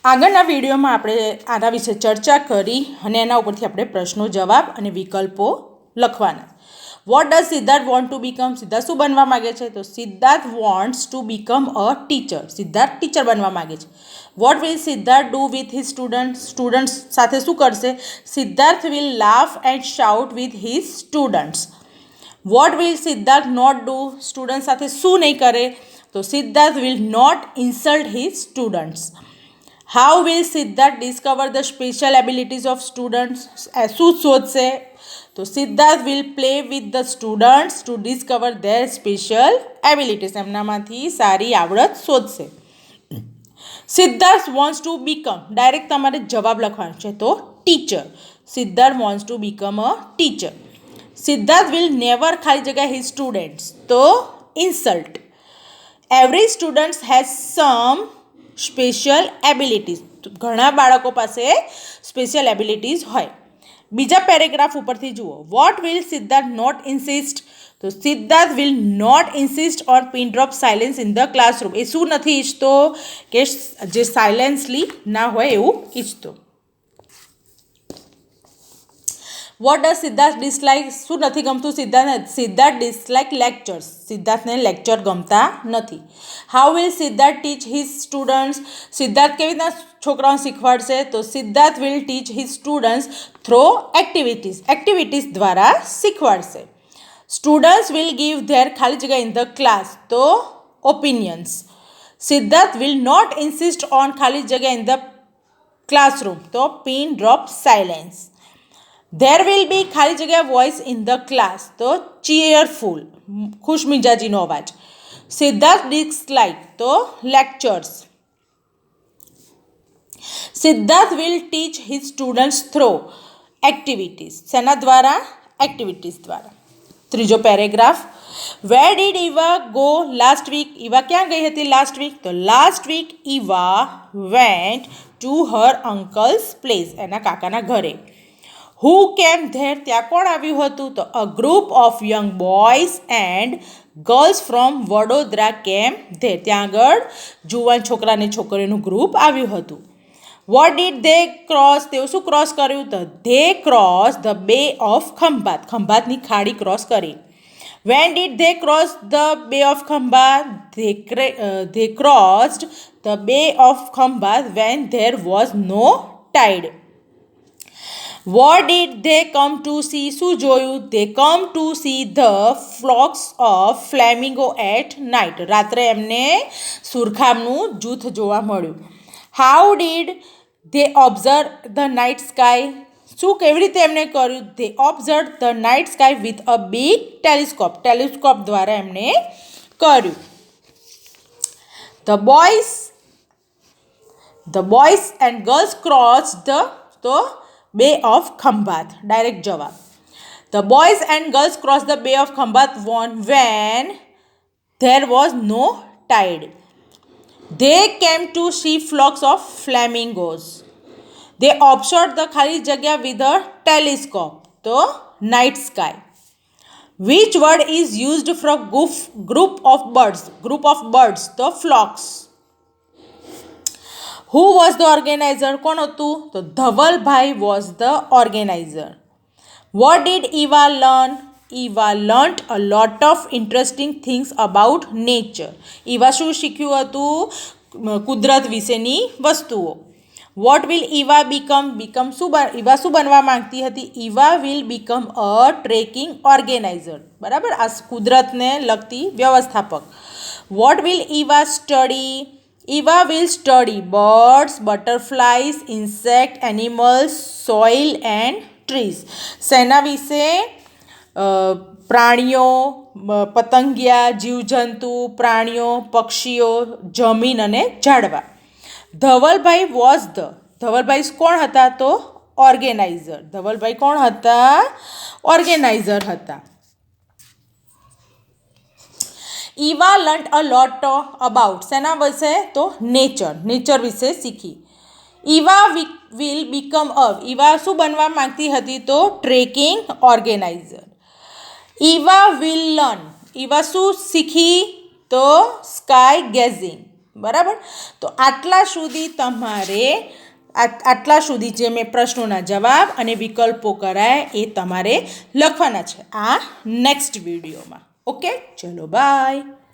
આગળના વિડીયોમાં આપણે આના વિશે ચર્ચા કરી અને એના ઉપરથી આપણે પ્રશ્નો જવાબ અને વિકલ્પો લખવાના. What does Siddharth want to become? Siddharth શું બનવા માગે છે? તો Siddharth wants to become a teacher. Siddharth teacher બનવા માગે છે. What will Siddharth do with his students? Students સાથે શું કરશે? Siddharth will laugh and shout with his students. What will Siddharth not do? Student સાથે શું નહીં કરે? તો Siddharth will not insult his students. How will Siddharth discover the special abilities of students? શું શોધશે? તો Siddharth will play with the students to discover their special abilities. એમનામાંથી સારી આવડત શોધશે. Siddharth wants to become. Direct તમારે જવાબ લખવાનો છે તો teacher. Siddharth wants to become a teacher. Siddharth will never ખાલી જગ્યા હિઝ સ્ટુડન્ટ્સ તો insult. Every student has some special abilities. ઘણા બાળકો પાસે સ્પેશિયલ એબિલિટીઝ હોય. બીજા પેરેગ્રાફ ઉપરથી જુઓ. What will Siddharth not insist? તો Siddharth will not insist on pin drop silence in the classroom. એ શું નથી ઈચ્છતો? કે જે સાયલેન્સલી ના હોય એવું ઈચ્છતો. What does Siddharth dislike? શું નથી ગમતું સિદ્ધાર્થને? Siddharth dislike lectures. સિદ્ધાર્થને લેક્ચર ગમતા નથી. How will Siddharth teach his students? સિદ્ધાર્થ કેવી રીતના છોકરાઓને શીખવાડશે? તો Siddharth will teach his students through activities. Activities દ્વારા શીખવાડશે. સ્ટુડન્ટ્સ વિલ ગીવ ધેર ખાલી જગ્યા ઇન ધ ક્લાસ તો opinions. Siddharth will not insist on ખાલી જગ્યા ઇન ધ ક્લાસરૂમ તો pin drop silence. There will be ખાલી જગ્યા વોઇસ ઇન ધ ક્લાસ તો ચીયરફુલ. ખુશમિજાજીનો અવાજ. સિદ્ધાર્થ ડિસલાઇક તો lectures. Siddharth will teach his students through activities. શેના દ્વારા? એક્ટિવિટીઝ દ્વારા. ત્રીજો paragraph. Where did Eva go last week? Eva ક્યાં ગઈ હતી લાસ્ટ વીક? તો last week Eva went to her uncle's place. એના કાકાના ઘરે. હુ કેમ ધેર? ત્યાં કોણ આવ્યું હતું? તો a group of young boys and girls from Vadodara came there. ત્યાં આગળ જુવાન છોકરા અને છોકરીઓનું ગ્રુપ આવ્યું હતું. What did they cross? તેઓ શું ક્રોસ કર્યું? તો they cross the bay of Khambhat. ખંભાતની ખાડી ક્રોસ કરી. When did they cross the bay of Khambhat? They crossed the bay of Khambhat when there was no tide. What did they come to see? શું જોયું? They come to see the flocks of flamingo at night. રાત્રે એમને સુરખાબનું જૂથ જોવા મળ્યું. How did they observe the night sky? શું કેવી રીતે એમણે કર્યું? They observe the night sky with a big telescope. Telescope દ્વારા એમણે કર્યું. The boys and girls cross the તો બે ઓફ ખંભાત. ડાયરેક્ટ જવાબ. The boys and girls cross the bay of Khambhat when there was no tide. They came to see flocks of flamingos. They observe the ખાલી જગ્યા with a telescope તો night sky. Which word is used from group of birds? Group of birds તો flocks. Who was the organiser? કોણ હતું? તો Dhavalbhai was the organiser. What did Eva learn? Eva learnt a lot of interesting things about nature. ઈવા શું શીખ્યું હતું? કુદરત વિશેની વસ્તુઓ. What will Eva become? Eva શું બનવા માંગતી હતી? Eva will become a trekking organiser. બરાબર, આ કુદરતને લગતી વ્યવસ્થાપક. What will Eva study? Eva will study birds, butterflies, insect, animals, soil and trees. શેના વિશે? પ્રાણીઓ, પતંગિયા, જીવજંતુ, પ્રાણીઓ, પક્ષીઓ, જમીન અને ઝાડવા. ધવલભાઈ કોણ હતા? તો ઓર્ગેનાઇઝર. ધવલભાઈ કોણ હતા? ઓર્ગેનાઇઝર હતા. Eva learnt a lot about. શેના વિશે? તો નેચર વિશે શીખી. Eva will become a. Eva શું બનવા માંગતી હતી? તો trekking organiser. Eva will learn. Eva શું શીખી? તો સ્કાય ગેઝિંગ. બરાબર. તો આટલા સુધી તમારે આટલા સુધી જે મેં પ્રશ્નોના જવાબ અને વિકલ્પો કરાય એ તમારે લખવાના છે આ નેક્સ્ટ વિડીયોમાં. ઓકે, ચલો બાય.